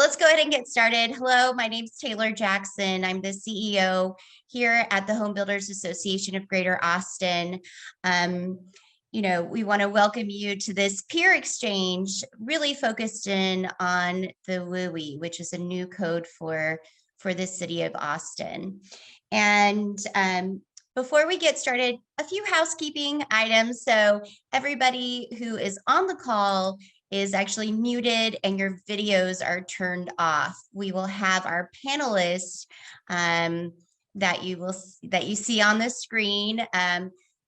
let's go ahead and get started. Hello, my name is Taylor Jackson. I'm the CEO here at the Home Builders Association of Greater Austin. We want to welcome you to this peer exchange, really focused in on the WUI, which is a new code for the city of Austin. And before we get started, a few housekeeping items. So everybody who is on the call is actually muted and your videos are turned off. We will have our panelists that you see on the screen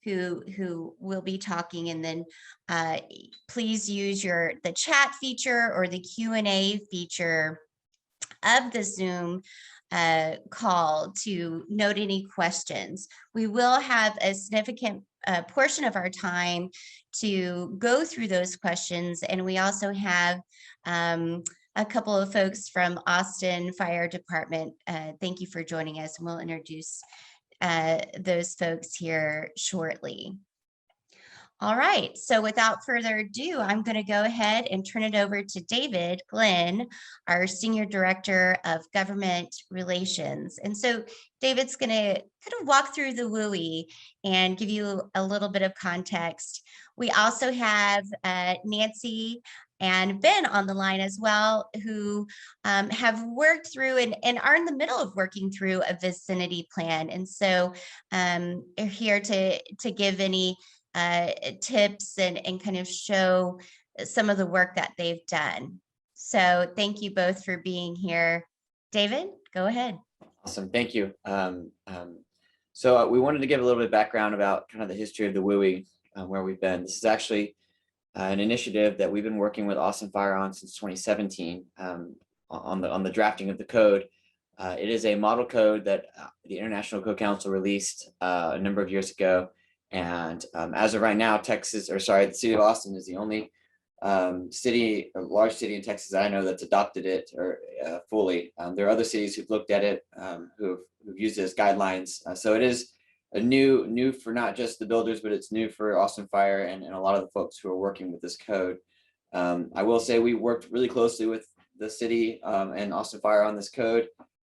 who will be talking, and then please use the chat feature or the Q&A feature of the Zoom call to note any questions. We will have a significant portion of our time to go through those questions, and we also have a couple of folks from Austin Fire Department. Thank you for joining us, and we'll introduce those folks here shortly. All right, so without further ado, I'm going to go ahead and turn it over to David Glenn, our Senior Director of Government Relations. And so David's going to kind of walk through the WUI and give you a little bit of context. We also have Nancy and Ben on the line as well, who have worked through and are in the middle of working through a vicinity plan. And so are here to give any tips and kind of show some of the work that they've done. So thank you both for being here. David, go ahead. Awesome, thank you. So we wanted to give a little bit of background about kind of the history of the WUI, where we've been. This is actually an initiative that we've been working with Austin Fire on since 2017 on the drafting of the code. It is a model code that the International Code Council released a number of years ago. And as of right now, the city of Austin is the only large city in Texas that I know that's adopted it fully. There are other cities who've looked at it, who've used it as guidelines. So it is a new for not just the builders, but it's new for Austin Fire and a lot of the folks who are working with this code. I will say we worked really closely with the city and Austin Fire on this code.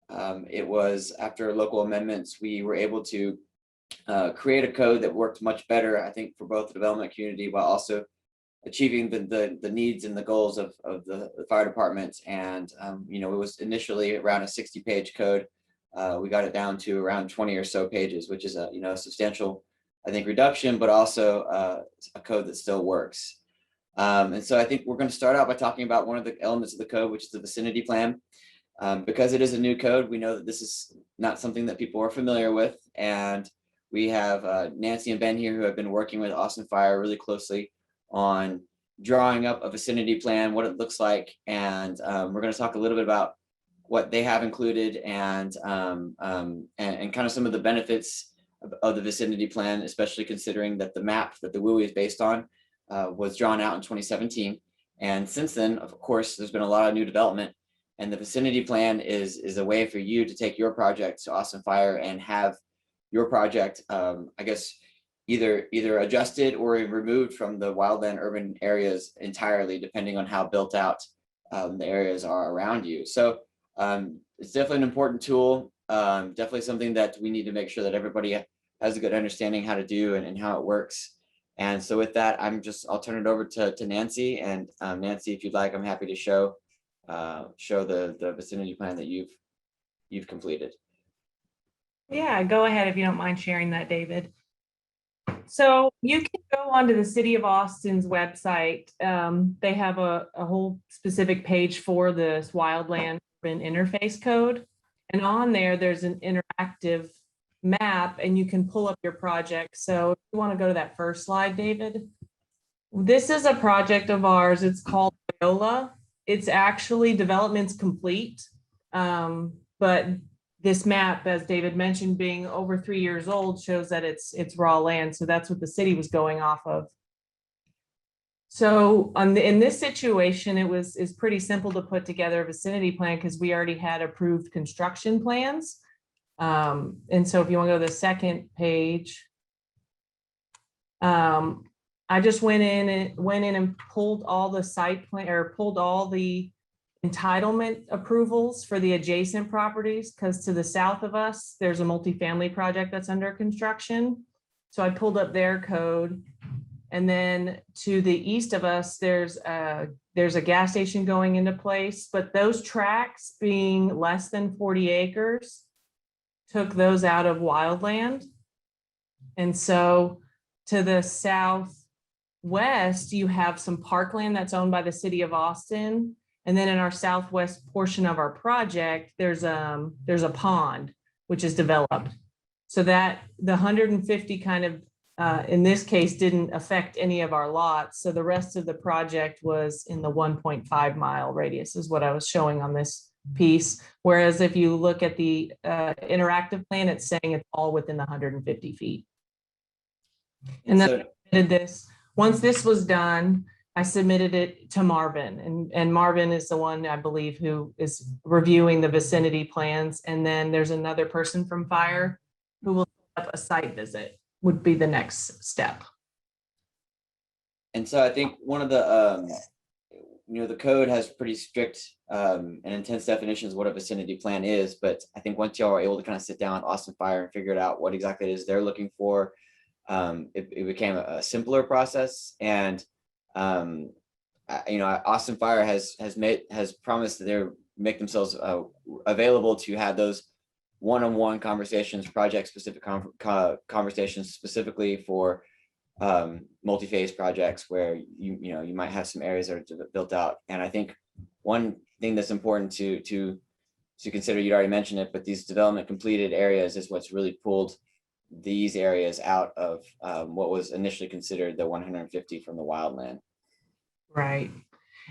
It was after local amendments, we were able to create a code that worked much better, I think, for both the development community while also achieving the needs and the goals of the fire departments. And it was initially around a 60-page code. We got it down to around 20 or so pages, which is a substantial, I think, reduction, but also a code that still works. And so I think we're going to start out by talking about one of the elements of the code, which is the Vicinity Plan. Because it is a new code, we know that this is not something that people are familiar with, and we have Nancy and Ben here who have been working with Austin Fire really closely on drawing up a vicinity plan, what it looks like, and we're going to talk a little bit about what they have included and kind of some of the benefits of the vicinity plan, especially considering that the map that the WUI is based on was drawn out in 2017. And since then, of course, there's been a lot of new development, and the vicinity plan is a way for you to take your project to Austin Fire and have your project, I guess, either adjusted or removed from the wildland urban areas entirely, depending on how built out the areas are around you. So it's definitely an important tool, definitely something that we need to make sure that everybody has a good understanding how to do and how it works. And so with that, I'll turn it over to Nancy. And Nancy, if you'd like, I'm happy to show the vicinity plan that you've completed. Yeah, go ahead if you don't mind sharing that, David. So you can go onto the City of Austin's website. They have a whole specific page for this wildland urban interface code. And on there's an interactive map, and you can pull up your project. So if you want to go to that first slide, David. This is a project of ours. It's called Viola. It's actually development's complete, but this map, as David mentioned, being over 3 years old, shows that it's raw land. So that's what the city was going off of. So in this situation, it's pretty simple to put together a vicinity plan because we already had approved construction plans. And so if you want to go to the second page, I just went in and pulled all the site plan, or pulled all the entitlement approvals for the adjacent properties, because to the south of us, there's a multifamily project that's under construction. So I pulled up their code. And then to the east of us, there's a gas station going into place, but those tracts being less than 40 acres took those out of wildland. And so to the southwest, you have some parkland that's owned by the city of Austin. And then in our southwest portion of our project, there's a pond, which is developed. So that the 150 kind of, in this case, didn't affect any of our lots. So the rest of the project was in the 1.5 mile radius is what I was showing on this piece. Whereas if you look at the interactive plan, it's saying it's all within the 150 feet. And then I submitted this. Once this was done, I submitted it to Marvin, and Marvin is the one, I believe, who is reviewing the vicinity plans. And then there's another person from fire who will set up a site visit, would be the next step. And so I think one of the, the code has pretty strict and intense definitions of what a vicinity plan is, but I think once y'all are able to kind of sit down with Austin Fire and figure it out what exactly it is they're looking for, it became a simpler process. And Austin Fire has promised that they'll make themselves available to have those one-on-one conversations, project-specific conversations specifically for multi-phase projects where you might have some areas that are built out. And I think one thing that's important to consider, you'd already mentioned it, but these development completed areas is what's really pulled these areas out of what was initially considered the 150 from the wildland. Right.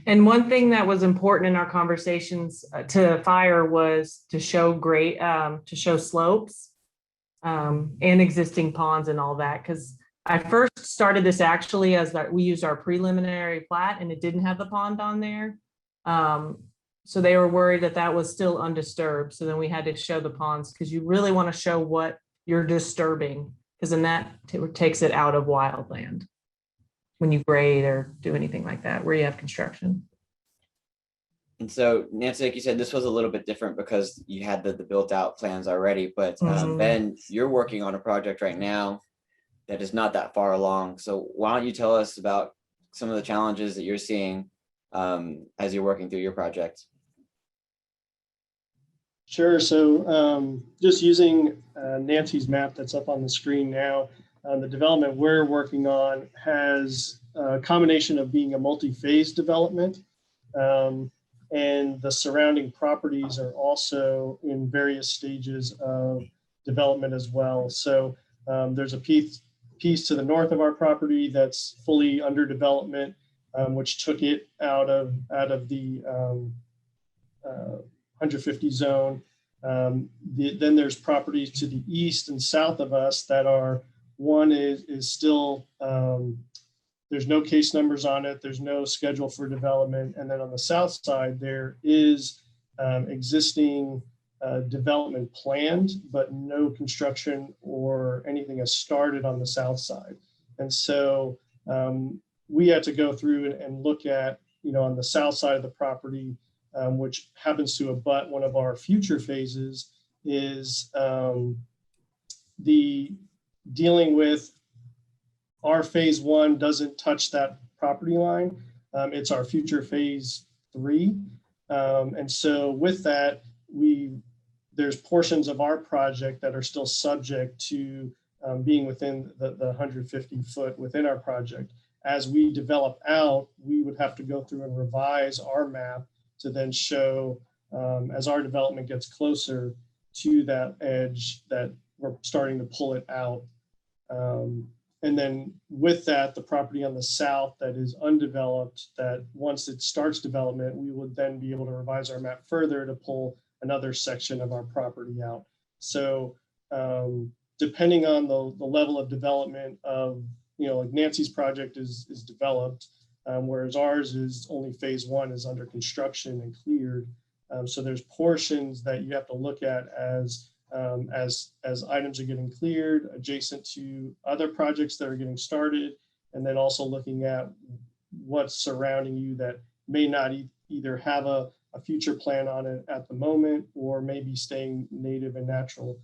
And one thing that was important in our conversations to fire was to show slopes and existing ponds and all that. Because I first started this actually as that we used our preliminary plat and it didn't have the pond on there. So they were worried that that was still undisturbed. So then we had to show the ponds because you really want to show what you're disturbing, because then that takes it out of wildland when you grade or do anything like that, where you have construction. And so, Nancy, like you said, this was a little bit different because you had the built out plans already, but Ben, you're working on a project right now that is not that far along. So why don't you tell us about some of the challenges that you're seeing as you're working through your project? Sure. So just using Nancy's map that's up on the screen now, the development we're working on has a combination of being a multi-phase development, and the surrounding properties are also in various stages of development as well. So there's a piece to the north of our property that's fully under development, which took it out of the 150 zone. Then there's properties to the east and south of us that are, one is still, there's no case numbers on it. There's no schedule for development. And then on the south side, there is existing development planned, but no construction or anything has started on the south side. And so we had to go through and look at, on the south side of the property, which happens to abut one of our future phases, is the dealing with our phase 1 doesn't touch that property line. It's our future phase 3. And so with that, there's portions of our project that are still subject to being within the 150 foot within our project. As we develop out, we would have to go through and revise our map to then show, as our development gets closer to that edge, that we're starting to pull it out. And then with that, the property on the south that is undeveloped, that once it starts development, we would then be able to revise our map further to pull another section of our property out. So depending on the level of development of, like Nancy's project is developed, whereas ours is only phase 1 is under construction and cleared. So there's portions that you have to look at as items are getting cleared adjacent to other projects that are getting started, and then also looking at what's surrounding you that may not either have a a future plan on it at the moment, or maybe staying native and natural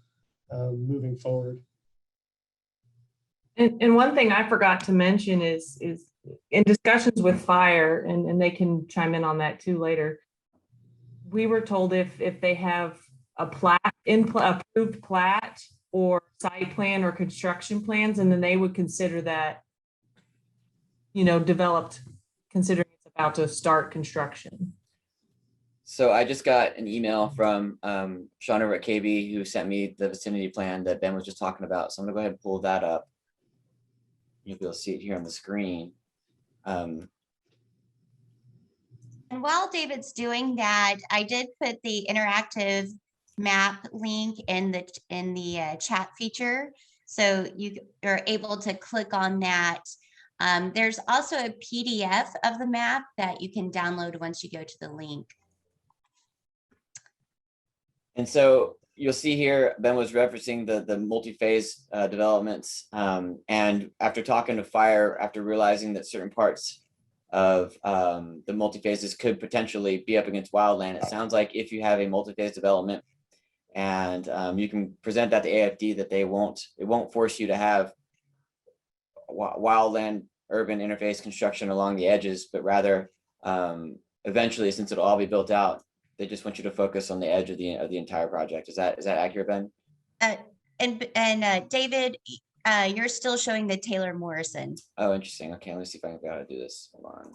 moving forward. And one thing I forgot to mention is in discussions with fire, and they can chime in on that too later. We were told if they have a approved plat or site plan or construction plans, and then they would consider that, developed, considering it's about to start construction. So I just got an email from Sean over at KB, who sent me the vicinity plan that Ben was just talking about. So I'm gonna go ahead and pull that up. You'll be able to see it here on the screen. And while David's doing that, I did put the interactive map link in the chat feature. So you are able to click on that. There's also a PDF of the map that you can download once you go to the link. And so you'll see here, Ben was referencing the multi-phase developments. And after talking to fire, after realizing that certain parts of the multi-phases could potentially be up against wildland, it sounds like if you have a multi-phase development and you can present that to AFD, that it won't force you to have wildland urban interface construction along the edges, but rather eventually, since it'll all be built out, they just want you to focus on the edge of the entire project. Is that accurate, Ben? And David, you're still showing the Taylor Morrison. Oh, interesting. Okay, let me see if I can figure out how to do this. Hold on.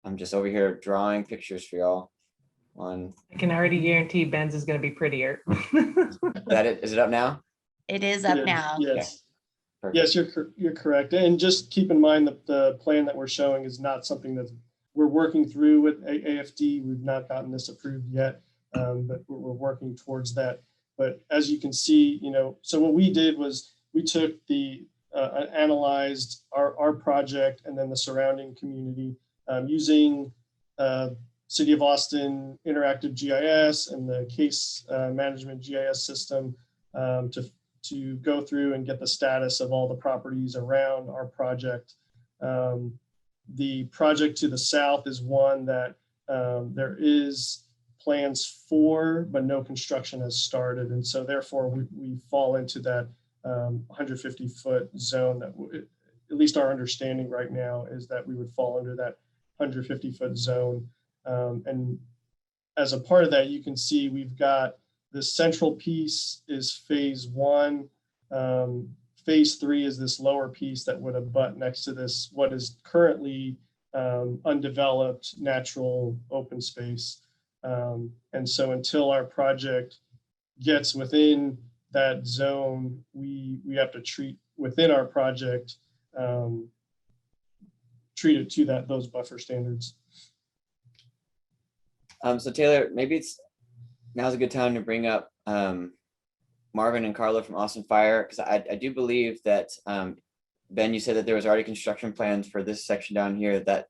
I'm just over here drawing pictures for y'all. I can already guarantee Ben's is going to be prettier. That it? Is it up now? It is up now. Yes. Perfect. Yes, you're correct. And just keep in mind that the plan that we're showing is not something that we're working through with AFD. We've not gotten this approved yet, but we're working towards that. But as you can see, so what we did was we took analyzed our project and then the surrounding community using City of Austin interactive GIS and the case management GIS system to go through and get the status of all the properties around our project. The project to the south is one that there is plans for, but no construction has started. And so therefore we fall into that 150-foot zone that at least our understanding right now is that we would fall under that 150-foot zone. And as a part of that, you can see we've got the central piece is phase 1. Phase 3 is this lower piece that would abut next to this, what is currently undeveloped natural open space. And so until our project gets within that zone, we have to treat within our project, treat it to those buffer standards. So Taylor, maybe now's a good time to bring up Marvin and Carla from Austin Fire, because I do believe that Ben, you said that there was already construction plans for this section down here. That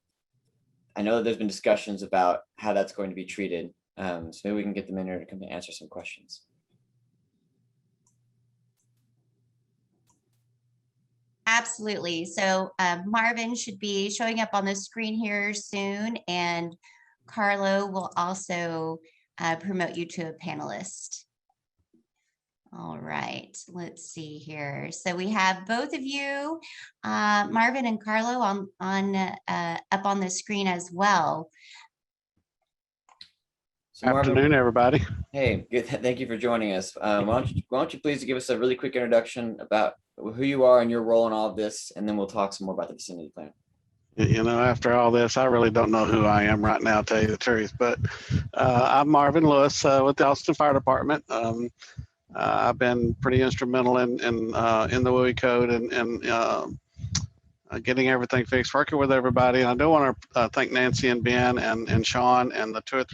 I know that there's been discussions about how that's going to be treated. So maybe we can get them in here to come and answer some questions. Absolutely. So Marvin should be showing up on the screen here soon, and Carlo will also promote you to a panelist. All right, let's see here. So we have both of you, Marvin and Carlo, up on the screen as well. So Marvin, afternoon, everybody. Hey, good. Thank you for joining us. Why don't you please give us a really quick introduction about who you are and your role in all of this, and then we'll talk some more about the vicinity plan. After all this, I really don't know who I am right now, to tell you the truth. But I'm Marvin Lewis with the Austin Fire Department. I've been pretty instrumental in the WUI code and getting everything fixed, working with everybody. And I do want to thank Nancy and Ben and Sean and the two or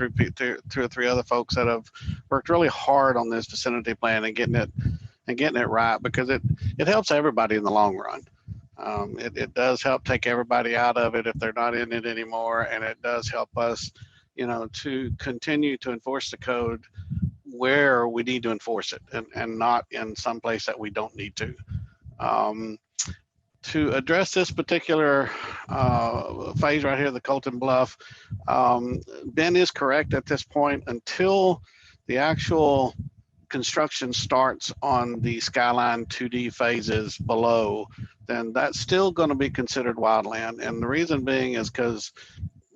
three other folks that have worked really hard on this vicinity plan and getting it right, because it helps everybody in the long run. It does help take everybody out of it if they're not in it anymore, and it does help us, to continue to enforce the code where we need to enforce it, and not in some place that we don't need to. to address this particular phase right here, the Colton Bluff, Ben is correct at this point. Until the actual construction starts on the Skyline 2D phases below, then that's still going to be considered wildland. And the reason being is because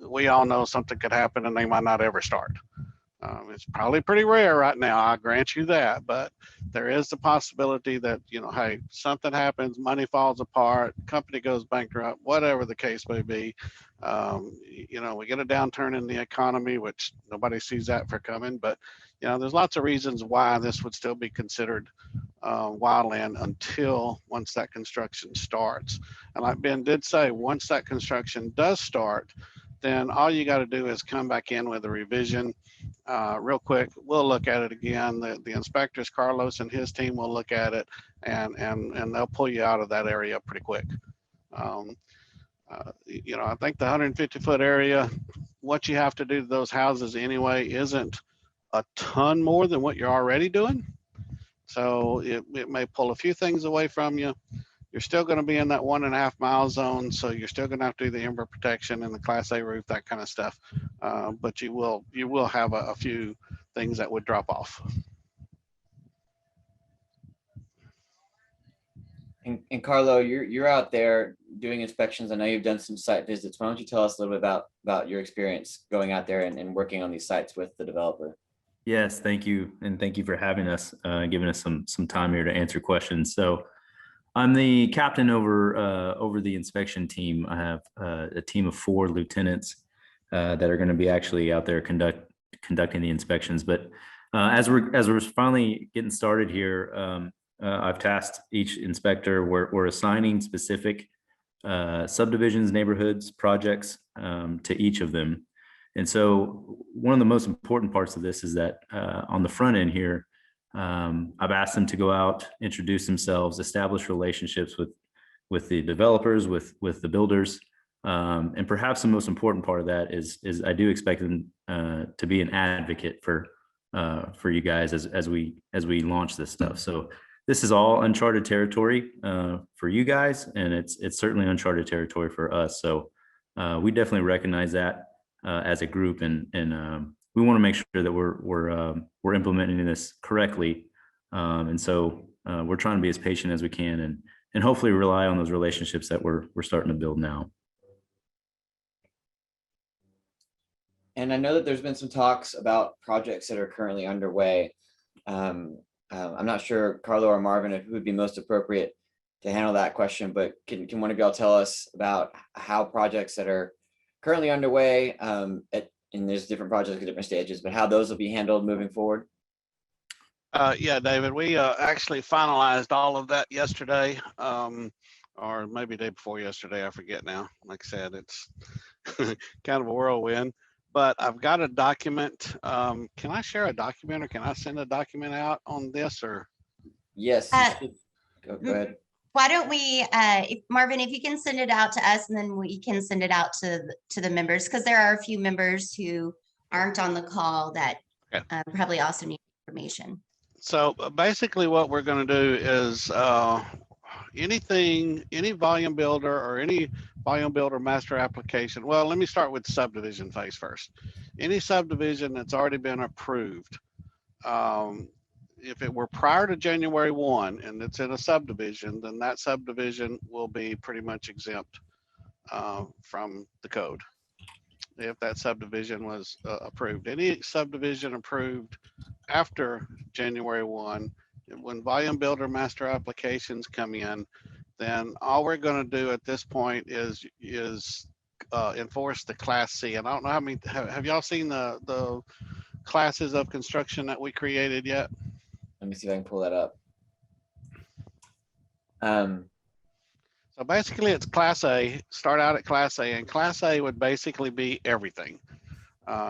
we all know something could happen and they might not ever start. It's probably pretty rare right now, I grant you that, but there is the possibility that, you know, hey, something happens, money falls apart, company goes bankrupt, whatever the case may be. You know, we get a downturn in the economy, which nobody sees that for coming, but, you know, there's lots of reasons why this would still be considered wildland until once that construction starts. And like Ben did say, once that construction does start, then all you got to do is come back in with a revision real quick. We'll look at it again. The inspectors, Carlos and his team, will look at it, and they'll pull you out of that area pretty quick. You know, I think the 150-foot area, what you have to do to those houses anyway isn't a ton more than what you're already doing. So it may pull a few things away from you. You're still going to be in that 1.5 mile zone, so you're still going to have to do the timber protection and the Class A roof, that kind of stuff. But you will have a few things that would drop off. And Carlo, you're out there doing inspections. I know you've done some site visits. Why don't you tell us a little bit about your experience going out there and working on these sites with the developer? Yes, thank you, and thank you for having us, giving us some time here to answer questions. So, I'm the captain over the inspection team. I have a team of 4 lieutenants that are going to be actually out there conducting the inspections. But as we're finally getting started here, I've tasked each inspector. We're assigning specific subdivisions, neighborhoods, projects to each of them. And so one of the most important parts of this is that on the front end here, I've asked them to go out, introduce themselves, establish relationships with the developers, with the builders, and perhaps the most important part of that is I do expect them to be an advocate for you guys as we launch this stuff. So this is all uncharted territory for you guys, and it's certainly uncharted territory for us. So we definitely recognize that as a group, and we want to make sure that we're implementing this correctly, and so we're trying to be as patient as we can, and hopefully rely on those relationships that we're starting to build now. And I know that there's been some talks about projects that are currently underway. I'm not sure, Carlo or Marvin, who would be most appropriate to handle that question, but can one of y'all tell us about how projects that are currently underway, and there's different projects at different stages, but how those will be handled moving forward? Yeah, David, we actually finalized all of that yesterday, or maybe the day before yesterday, I forget now. Like I said, it's kind of a whirlwind, but I've got a document. Can I share a document, or can I send a document out on this, or? Yes. Go ahead. Why don't we, Marvin, if you can send it out to us, and then we can send it out to the members, because there are a few members who aren't on the call that probably also need information. So basically what we're going to do is any volume builder or any volume builder master application. Well, let me start with subdivision phase first. Any subdivision that's already been approved, if it were prior to January 1 and it's in a subdivision, then that subdivision will be pretty much exempt from the code if that subdivision was approved. Any subdivision approved after January 1, when volume builder master applications come in, then all we're going to do at this point is enforce the Class C. And I don't know how many, have y'all seen the classes of construction that we created yet? Let me see if I can pull that up. So basically it's Class A, start out at Class A, and Class A would basically be everything.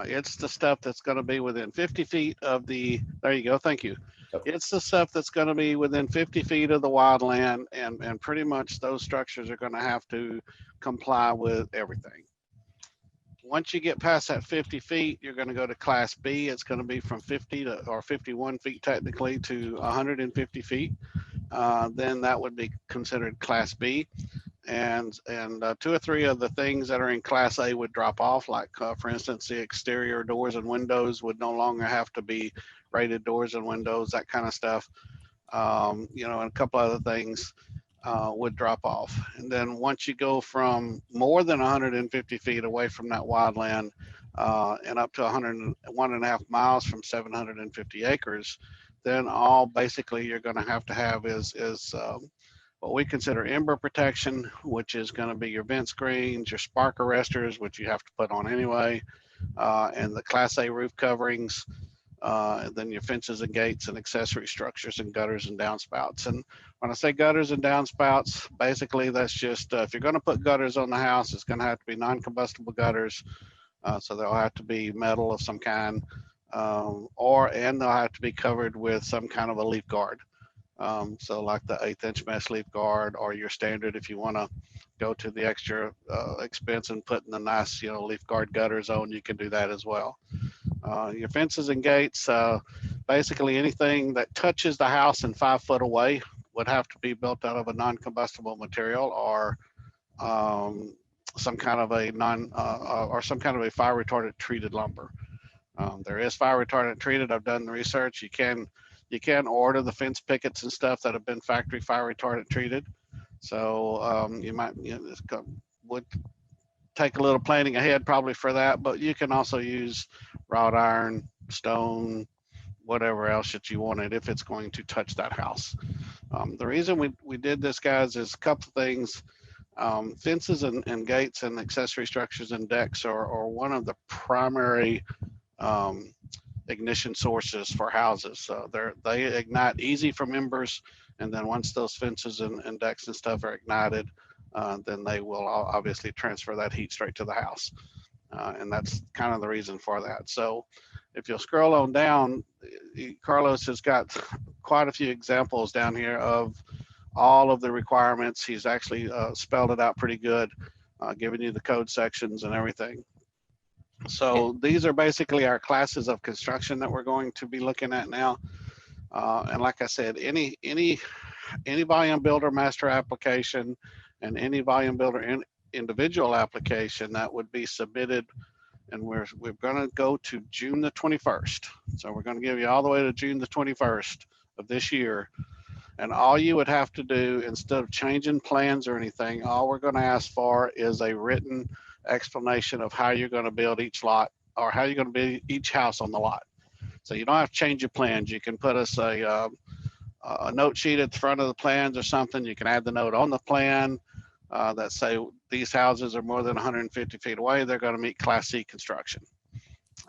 It's the stuff that's going to be within 50 feet of the, there you go, thank you. Okay. It's the stuff that's going to be within 50 feet of the wildland, and pretty much those structures are going to have to comply with everything. Once you get past that 50 feet, you're going to go to Class B. It's going to be from 50 to, or 51 feet technically, to 150 feet. Then that would be considered Class B. and 2 or 3 of the things that are in Class A would drop off. Like for instance, the exterior doors and windows would no longer have to be rated doors and windows, that kind of stuff. You know, and a couple other things would drop off. And then once you go from more than 150 feet away from that wildland and up to 101.5 miles from 750 acres, then all basically you're going to have is what we consider ember protection, which is going to be your vent screens, your spark arresters, which you have to put on anyway, and the Class A roof coverings, and then your fences and gates and accessory structures and gutters and downspouts. And when I say gutters and downspouts, basically that's just if you're going to put gutters on the house, it's going to have to be non-combustible gutters. So they'll have to be metal of some kind, and they'll have to be covered with some kind of a leaf guard. So like the 1/8 inch mesh leaf guard, or your standard, if you want to go to the extra expense and putting the nice, you know, leaf guard gutters on, you can do that as well. Your fences and gates, basically anything that touches the house and 5 foot away would have to be built out of a non-combustible material, or some kind of a fire retardant treated lumber. There is fire retardant treated. I've done the research. You can order the fence pickets and stuff that have been factory fire retardant treated. So you might, would take a little planning ahead probably for that, but you can also use wrought iron, stone, whatever else that you wanted if it's going to touch that house. The reason we did this, guys, is a couple of things. Fences and gates and accessory structures and decks are one of the primary ignition sources for houses. So they ignite easy from embers, and then once those fences and decks and stuff are ignited, then they will obviously transfer that heat straight to the house. And that's kind of the reason for that. So if you'll scroll on down, Carlos has got quite a few examples down here of all of the requirements. He's actually spelled it out pretty good, giving you the code sections and everything. So these are basically our classes of construction that we're going to be looking at now. And like I said, any volume builder master application and any volume builder individual application that would be submitted, and we're going to go to June the 21st. So we're going to give you all the way to June the 21st of this year. And all you would have to do, instead of changing plans or anything, all we're going to ask for is a written explanation of how you're going to build each lot, or how you're going to build each house on the lot. So you don't have to change your plans. You can put us a note sheet at the front of the plans or something. You can add the note on the plan that say these houses are more than 150 feet away. They're going to meet Class C construction,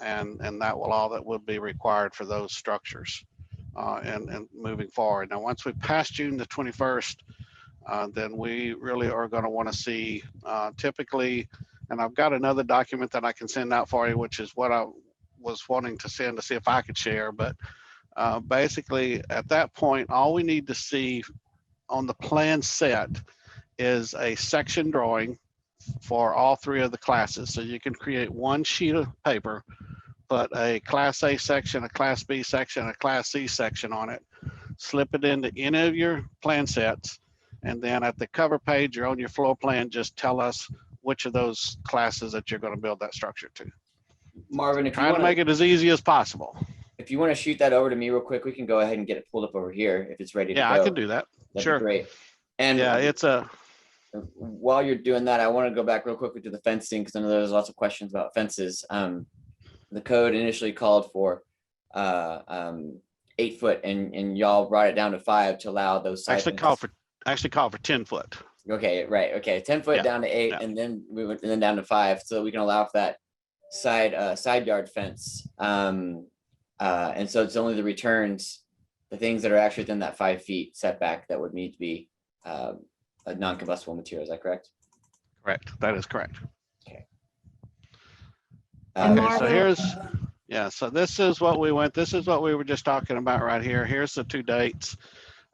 and that will be required for those structures. And moving forward. Now, once we pass June the 21st, then we really are going to want to see typically, and I've got another document that I can send out for you, which is what I was wanting to send to see if I could share. But basically, at that point, all we need to see on the plan set is a section drawing for all 3 of the classes. So you can create one sheet of paper, put a Class A section, a Class B section, a Class C section on it, slip it into any of your plan sets, and then at the cover page or on your floor plan, just tell us which of those classes that you're going to build that structure to. Marvin, if you Try to want make it as easy as possible. if you want to shoot that over to me real quick, we can go ahead and get it pulled up over here if it's ready to go. Yeah, I can do that. That'd Sure. be great. And Yeah, it's a. while you're doing that, I want to go back real quickly to the fencing, because I know there's lots of questions about fences. The code initially called for 8 foot, and y'all brought it down to 5 to allow those side Actually call for 10 foot. Okay, right. Okay, 10 foot Yeah, down to 8, yeah. and then down to 5, so we can allow for that side yard fence. And so it's only the returns, the things that are actually within that 5 feet setback that would need to be a non-combustible material. Is that correct? Correct. That is correct. And Okay, so Marvin- so this is what we were just talking about right here. Here's the 2 dates.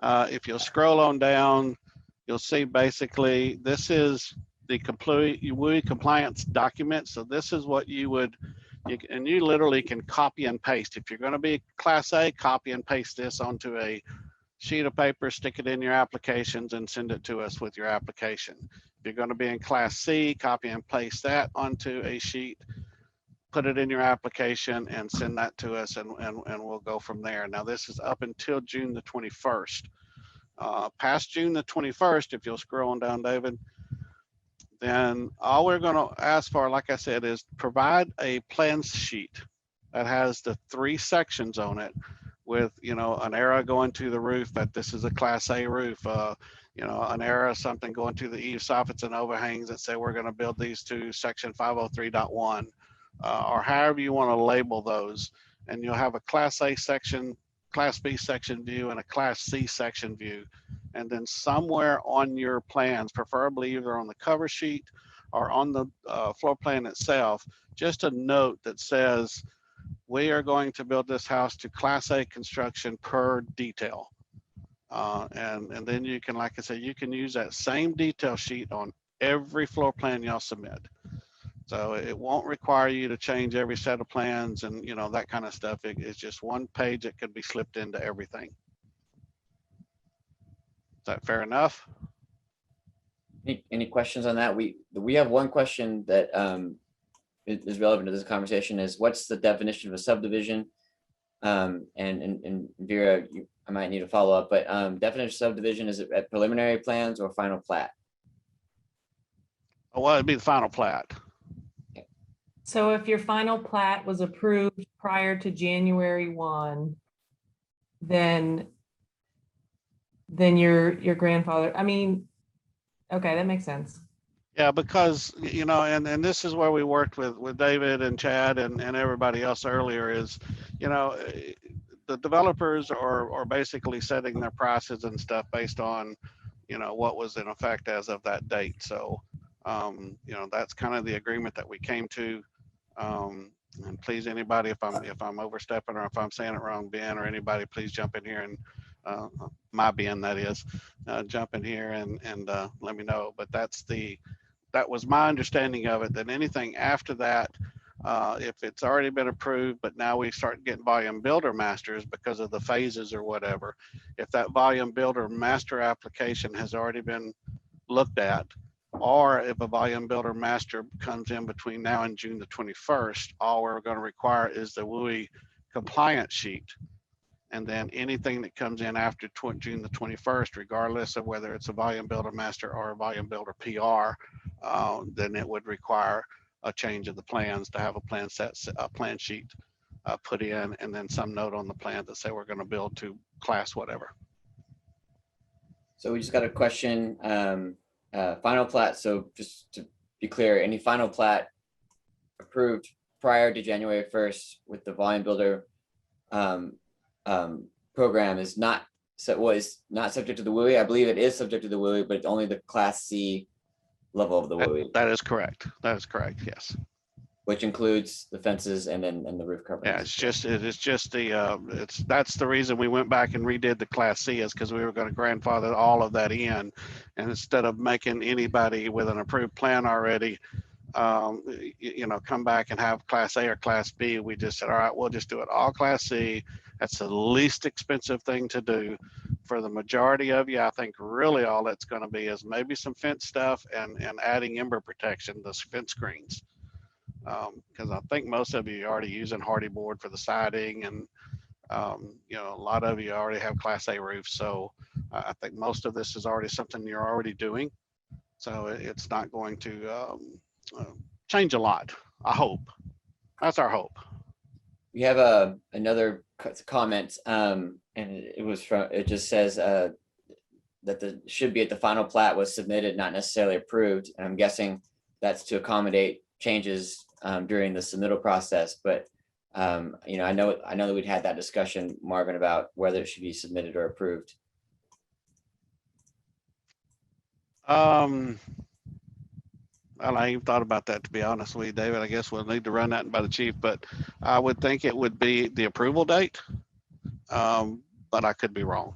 If you'll scroll on down, you'll see basically this is the complete WUI compliance document. So this is what you literally can copy and paste. If you're going to be Class A, copy and paste this onto a sheet of paper, stick it in your applications, and send it to us with your application. If you're going to be in Class C, copy and paste that onto a sheet, put it in your application and send that to us, and we'll go from there. Now, this is up until June the 21st. Past June the 21st, if you'll scroll on down, David, then all we're going to ask for, like I said, is provide a plan sheet that has the 3 sections on it with, you know, an arrow going to the roof that this is a Class A roof, you know, an arrow, something going to the eaves, soffits, and overhangs that say we're going to build these to Section 503.1, or however you want to label those. And you'll have a Class A section, Class B section view, and a Class C section view. And then somewhere on your plans, preferably either on the cover sheet or on the floor plan itself, just a note that says, we are going to build this house to Class A construction per detail. And then you can, like I said, you can use that same detail sheet on every floor plan y'all submit. So it won't require you to change every set of plans and, you know, that kind of stuff. It's just one page that could be slipped into everything. Is that fair enough? Any questions on that? We have one question that is relevant to this conversation, is what's the definition of a subdivision? And Vera, I might need to follow up, but definition of subdivision, is it at preliminary plans or final plat? Well, it'd be the final plat. So if your final plat was approved prior to January 1, then your grandfather, I mean, okay, that makes sense. Yeah, because, you know, and this is where we worked with David and Chad and everybody else earlier is, you know, the developers are basically setting their prices and stuff based on, you know, what was in effect as of that date. So, you know, that's kind of the agreement that we came to. And please, anybody, if I'm overstepping or if I'm saying it wrong, Ben or anybody, please jump in here and my Ben, that is, jump in here and let me know. But that was my understanding of it. Then anything after that, if it's already been approved, but now we start getting volume builder masters because of the phases or whatever, if that volume builder master application has already been looked at, or if a volume builder master comes in between now and June the 21st, all we're going to require is the WUI compliance sheet. And then anything that comes in after June the 21st, regardless of whether it's a volume builder master or a volume builder PR, then it would require a change of the plans to have a plan sheet put in, and then some note on the plan that say we're going to build to class whatever. So we just got a question. Final plat. So just to be clear, any final plat approved prior to January 1st with the volume builder program is not subject to the WUI. I believe it is subject to the WUI, but only the Class C level of the WUI. That is correct. That is correct. Yes. Which includes the fences and the roof coverings. Yeah, that's the reason we went back and redid the Class C, is because we were going to grandfather all of that in, and instead of making anybody with an approved plan already, you know, come back and have Class A or Class B, we just said, all right, we'll just do it all Class C. That's the least expensive thing to do for the majority of you. I think really all that's going to be is maybe some fence stuff and adding ember protection, the fence screens. Because I think most of you are already using hardy board for the siding, and you know, a lot of you already have Class A roofs. So I think most of this is already something you're already doing. So it's not going to change a lot, I hope. That's our hope. We have another comment, and it just says that should be at the final plat was submitted, not necessarily approved. And I'm guessing that's to accommodate changes during the submittal process. But you know, I know that we'd had that discussion, Marvin, about whether it should be submitted or approved. Well, I ain't thought about that, to be honest with you, David. I guess we'll need to run that by the chief, but I would think it would be the approval date, but I could be wrong.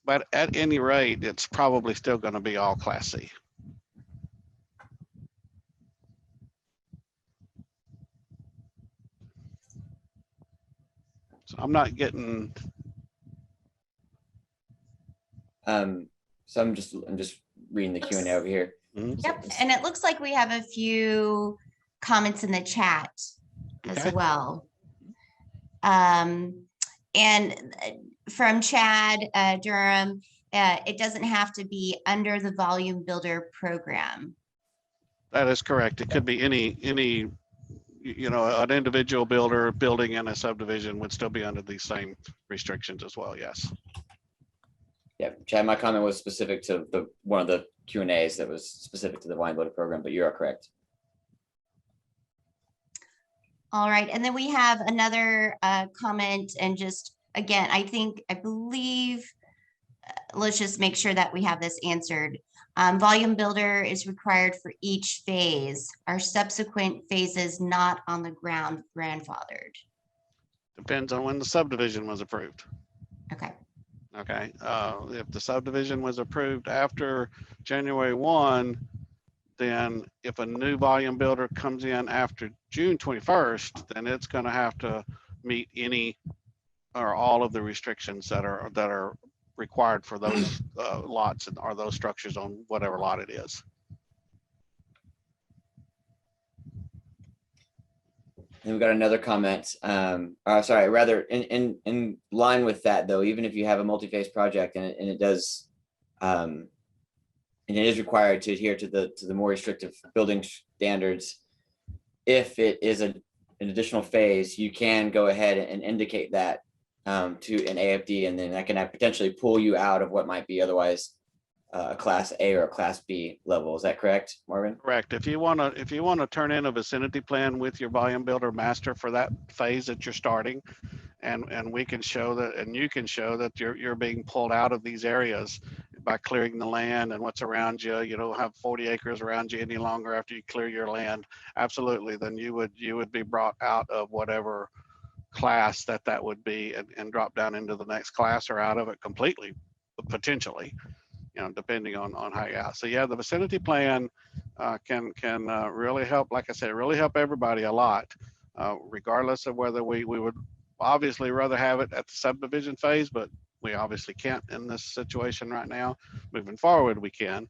But at any rate, it's probably still going to be all Class C. So I'm not getting So I'm just reading the Q&A over here. Mhm. Yep, and it looks like we have a few comments in the chat as Okay. well. And from Chad Durham, it doesn't have to be under the volume builder program. That is correct. It could be any, you know, an individual builder building in a subdivision would still be under these same restrictions as well. Yes. Yeah, Chad, my comment was specific to one of the Q&As that was specific to the volume builder program, but you are correct. All right, and then we have another comment, and just again, I believe, let's just make sure that we have this answered. Volume builder is required for each phase. Are subsequent phases not on the ground grandfathered? Depends on when the subdivision was approved. Okay, Okay. If the subdivision was approved after January 1, then if a new volume builder comes in after June 21st, then it's going to have to meet any or all of the restrictions that are required for those lots or those structures on whatever lot it is. And we've got another comment. Sorry, rather in line with that though, even if you have a multi-phase project and it does, and it is required to adhere to the more restrictive building standards, if it is an additional phase, you can go ahead and indicate that to an AFD, and then that can potentially pull you out of what might be otherwise a class A or a class B level. Is that correct, Marvin? Correct. If you want to turn in a vicinity plan with your volume builder master for that phase that you're starting, and we can show that, and you can show that you're being pulled out of these areas by clearing the land and what's around you. You don't have 40 acres around you any longer after you clear your land. Absolutely. Then you would be brought out of whatever class that would be, and drop down into the next class or out of it completely, potentially, you know, depending on how you are. So yeah, the vicinity plan can really help, like I said, really help everybody a lot, regardless of whether we would obviously rather have it at the subdivision phase, but we obviously can't in this situation right now. Moving forward, we can.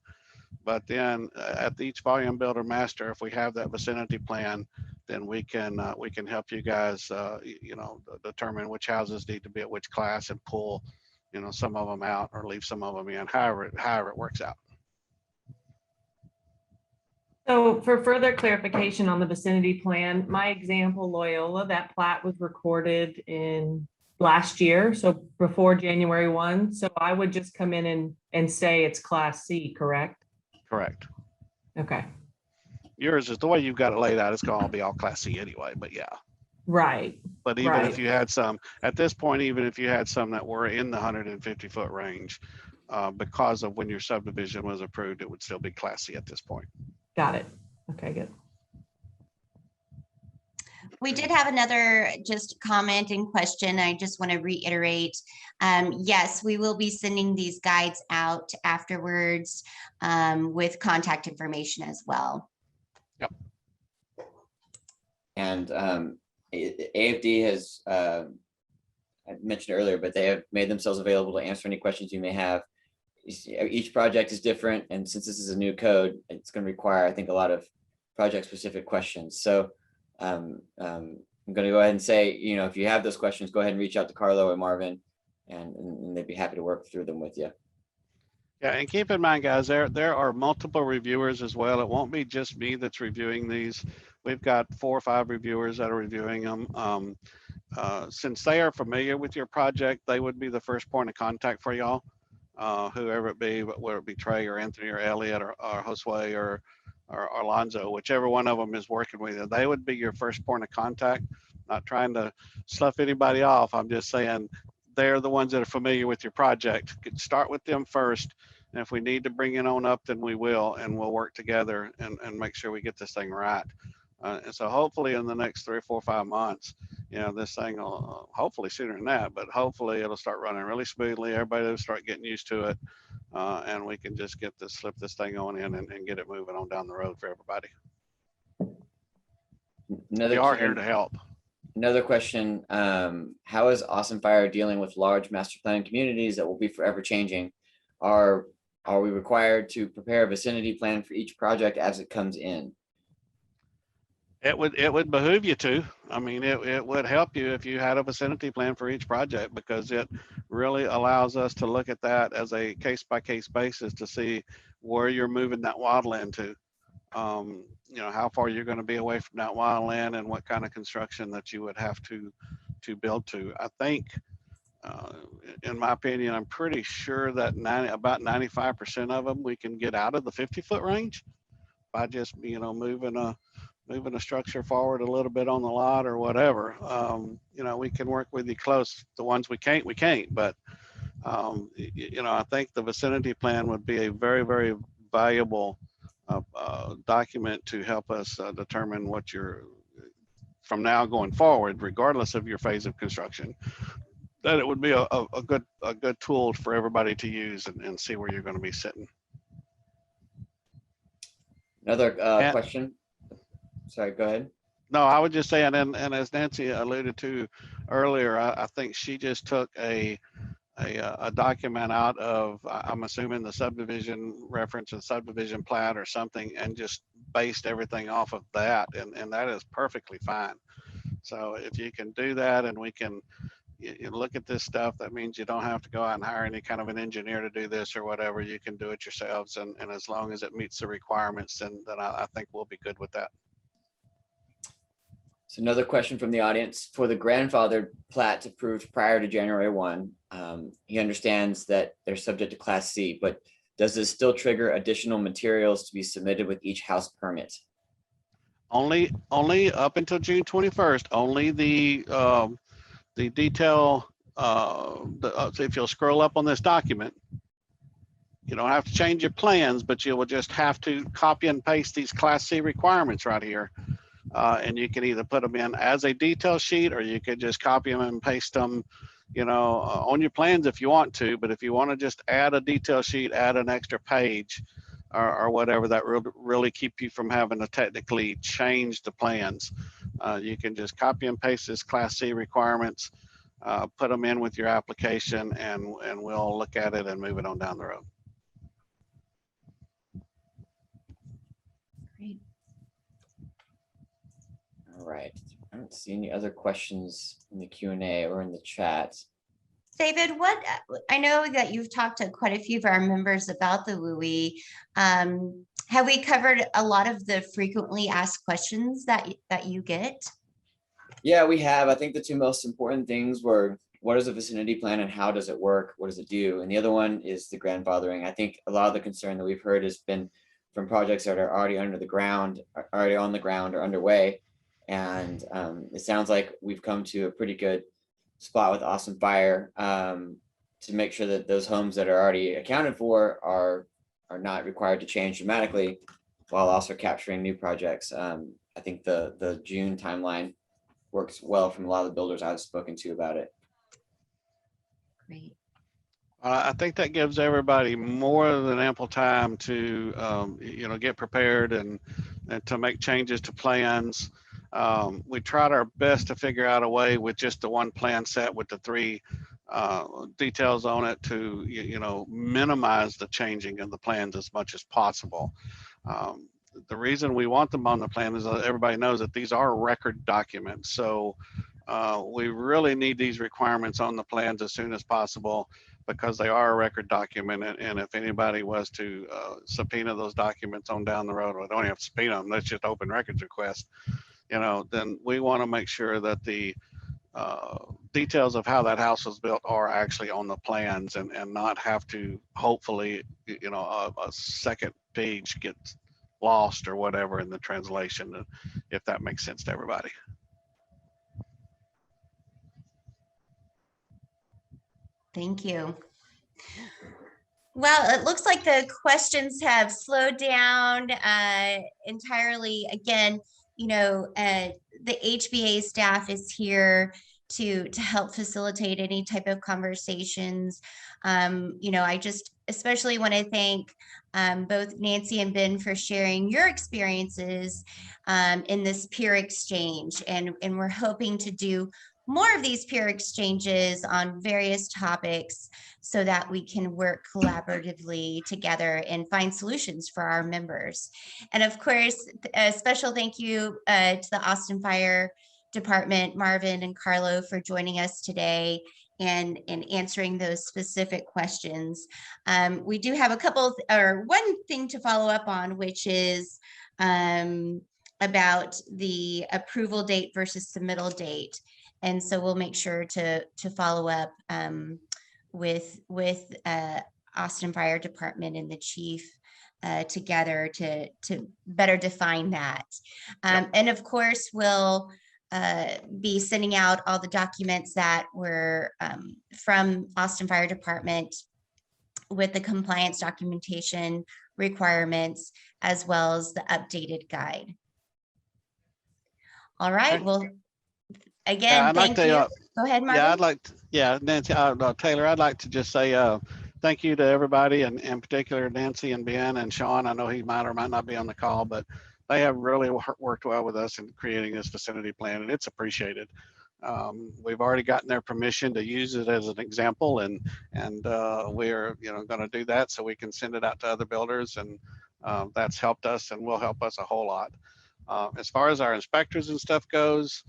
But then at each volume builder master, if we have that vicinity plan, then we can help you guys, you know, determine which houses need to be at which class and pull, you know, some of them out or leave some of them in, however it works out. So for further clarification on the vicinity plan, my example, Loyola, that plat was recorded in last year, so before January 1. So I would just come in and say it's class C, correct? Correct. Okay. Yours is the way you've got it laid out. It's going to be all class C anyway, but yeah. Right. But even Right. if you had some, at this point, even if you had some that were in the 150-foot range, because of when your subdivision was approved, it would still be class C at this point. Got it. Okay, good. we did have another just comment and question. I just want to reiterate. Yes, we will be sending these guides out afterwards with contact information as well. Yep. And AFD has, I mentioned earlier, but they have made themselves available to answer any questions you may have. Each project is different, and since this is a new code, it's going to require, I think, a lot of project-specific questions. So I'm going to go ahead and say, you know, if you have those questions, go ahead and reach out to Carlo or Marvin, and they'd be happy to work through them with you. Yeah, and keep in mind, guys, there are multiple reviewers as well. It won't be just me that's reviewing these. We've got 4 or 5 reviewers that are reviewing them. Since they are familiar with your project, they would be the first point of contact for y'all, whoever it be, whether it be Trey or Anthony or Elliot or Josue or Alonzo, whichever one of them is working with you. They would be your first point of contact. Not trying to slough anybody off. I'm just saying they're the ones that are familiar with your project. Start with them first. And if we need to bring it on up, then we will, and we'll work together and make sure we get this thing right. And so hopefully in the next 3 or 4 or 5 months, you know, this thing will, hopefully sooner than that, but hopefully it'll start running really smoothly. Everybody will start getting used to it. And we can just slip this thing on in and get it moving on down the road for everybody. We are here to help. Another question, how is Austin Fire dealing with large master plan communities that will be forever changing? are we required to prepare a vicinity plan for each project as it comes in? It would behoove you to. I mean, it would help you if you had a vicinity plan for each project, because it really allows us to look at that as a case by case basis to see where you're moving that wildland to. You know, how far you're going to be away from that wildland and what kind of construction that you would have to build to. I think, in my opinion, I'm pretty sure that about 95% of them we can get out of the 50-foot range by just, you know, moving a structure forward a little bit on the lot or whatever. You know, we can work with you close. The ones we can't. But, you know, I think the vicinity plan would be a very, very valuable document to help us determine what you're, from now going forward, regardless of your phase of construction, that it would be a good tool for everybody to use and see where you're going to be sitting. Another question. Sorry, go ahead. No, I would just say, and as Nancy alluded to earlier, I think she just took a document out of, I'm assuming, the subdivision reference and subdivision plat or something, and just based everything off of that, and that is perfectly fine. So if you can do that, and we can you look at this stuff, that means you don't have to go out and hire any kind of an engineer to do this or whatever. You can do it yourselves, and as long as it meets the requirements, then I think we'll be good with that. So another question from the audience: for the grandfathered plats approved prior to January 1, he understands that they're subject to Class C, but does this still trigger additional materials to be submitted with each house permit? Only up until June 21st. Only the detail. So if you'll scroll up on this document, you don't have to change your plans, but you will just have to copy and paste these Class C requirements right here. And you can either put them in as a detail sheet, or you could just copy them and paste them, you know, on your plans if you want to. But if you want to just add a detail sheet, add an extra page or whatever, that really keep you from having to technically change the plans. You can just copy and paste this Class C requirements, put them in with your application, and we'll look at it and move it on down the road. Great. All right. I don't see any other questions in the Q&A or in the chat. David, I know that you've talked to quite a few of our members about the WUI. Have we covered a lot of the frequently asked questions that you get? Yeah, we have. I think the two most important things were, what is a vicinity plan and how does it work? What does it do? And the other one is the grandfathering. I think a lot of the concern that we've heard has been from projects that are already under the ground, already on the ground or underway. And it sounds like we've come to a pretty good spot with Austin Fire to make sure that those homes that are already accounted for are not required to change dramatically, while also capturing new projects. I think the June timeline works well from a lot of the builders I've spoken to about it. Great. I think that gives everybody more than ample time to, you know, get prepared and to make changes to plans. We tried our best to figure out a way with just the one plan set with the 3 details on it to, you know, minimize the changing of the plans as much as possible. The reason we want them on the plan is that everybody knows that these are record documents. So we really need these requirements on the plans as soon as possible, because they are a record document. And if anybody was to subpoena those documents on down the road, or don't have to subpoena them, that's just open records request, you know, then we want to make sure that the details of how that house was built are actually on the plans, and not have to, hopefully, you know, a second page gets lost or whatever in the translation, if that makes sense to everybody. Thank you. Well, it looks like the questions have slowed down entirely. Again, you know, the HBA staff is here to help facilitate any type of conversations. You know, I just especially want to thank both Nancy and Ben for sharing your experiences in this peer exchange, and we're hoping to do more of these peer exchanges on various topics so that we can work collaboratively together and find solutions for our members. And of course, a special thank you to the Austin Fire Department, Marvin and Carlo, for joining us today and answering those specific questions. We do have a couple or one thing to follow up on, which is about the approval date versus submittal date. And so we'll make sure to follow up with Austin Fire Department and the chief together to better define that. And of course, we'll be sending out all the documents that were from Austin Fire Department with the compliance documentation requirements, as well as the updated guide. All right, well, again, thank you. Go ahead, Marvin. Yeah, I'd like to, Nancy, Taylor, I'd like to just say thank you to everybody, and in particular Nancy and Ben and Sean. I know he might or might not be on the call, but they have really worked well with us in creating this vicinity plan, and it's appreciated. We've already gotten their permission to use it as an example, and we're going to do that so we can send it out to other builders, and that's helped us and will help us a whole lot. As far as our inspectors and stuff goes,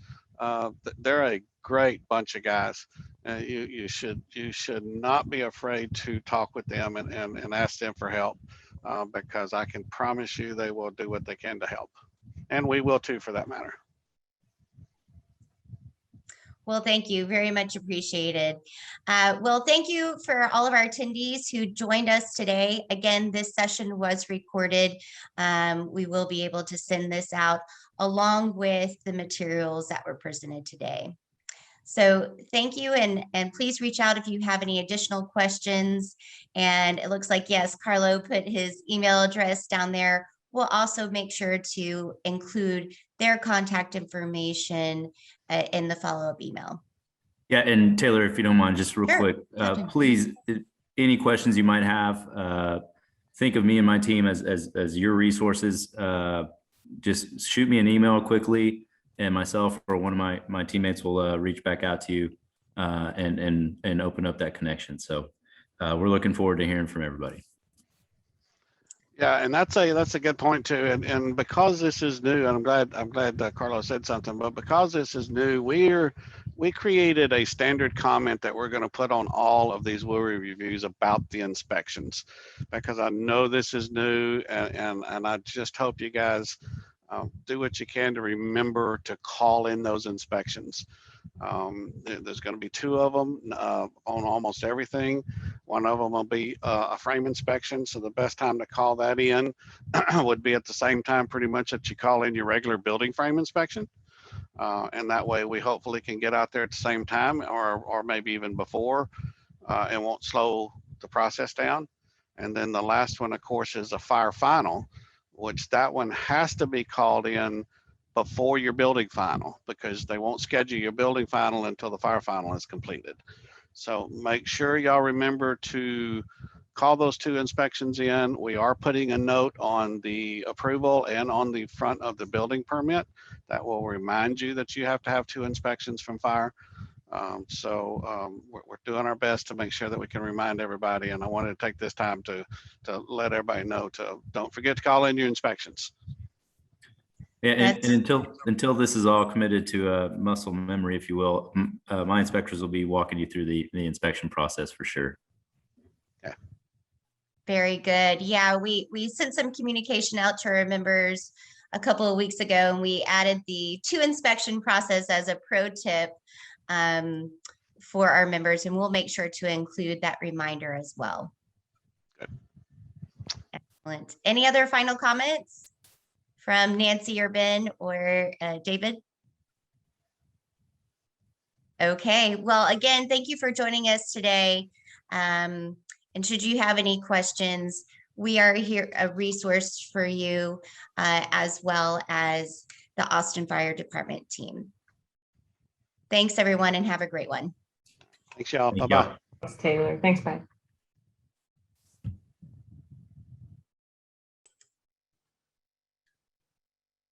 they're a great bunch of guys. You should not be afraid to talk with them and ask them for help, because I can promise you they will do what they can to help, and we will too, for that matter. Well, thank you, very much appreciated. Well, thank you for all of our attendees who joined us today. Again, this session was recorded. We will be able to send this out along with the materials that were presented today. So thank you, and please reach out if you have any additional questions. And it looks like, yes, Carlo put his email address down there. We'll also make sure to include their contact information in the follow-up email. Yeah, and Taylor, if you don't mind, just real quick, please, any questions you might have, think of me and my team as your resources. Just shoot me an email quickly, and myself or one of my teammates will reach back out to you and open up that connection. So we're looking forward to hearing from everybody. Yeah, and that's a good point too. And because this is new, and I'm glad that Carlos said something, but because this is new, we created a standard comment that we're going to put on all of these WUI reviews about the inspections, because I know this is new, and I just hope you guys do what you can to remember to call in those inspections. There's going to be 2 of them on almost everything. One of them will be a frame inspection, so the best time to call that in would be at the same time pretty much that you call in your regular building frame inspection, and that way we hopefully can get out there at the same time, or maybe even before, and won't slow the process down. And then the last one, of course, is a fire final, which that one has to be called in before your building final, because they won't schedule your building final until the fire final is completed. So make sure y'all remember to call those 2 inspections in. We are putting a note on the approval and on the front of the building permit that will remind you that you have to have 2 inspections from fire. We're doing our best to make sure that we can remind everybody, and I wanted to take this time to let everybody know to don't forget to call in your inspections. Yeah, and until this is all committed to muscle memory, if you will, my inspectors will be walking you through the inspection process for sure. Yeah. Very good. Yeah, we sent some communication out to our members a couple of weeks ago, and we added the 2 inspection process as a pro tip for our members, and we'll make sure to include that reminder as well. Good. Excellent. Any other final comments from Nancy or Ben or David? Okay, well, again, thank you for joining us today. And should you have any questions, we are here, a resource for you, as well as the Austin Fire Department team. Thanks, everyone, and have a great one. Thanks, y'all. Thank Bye-bye. y'all. Thanks, Taylor. Thanks, bye.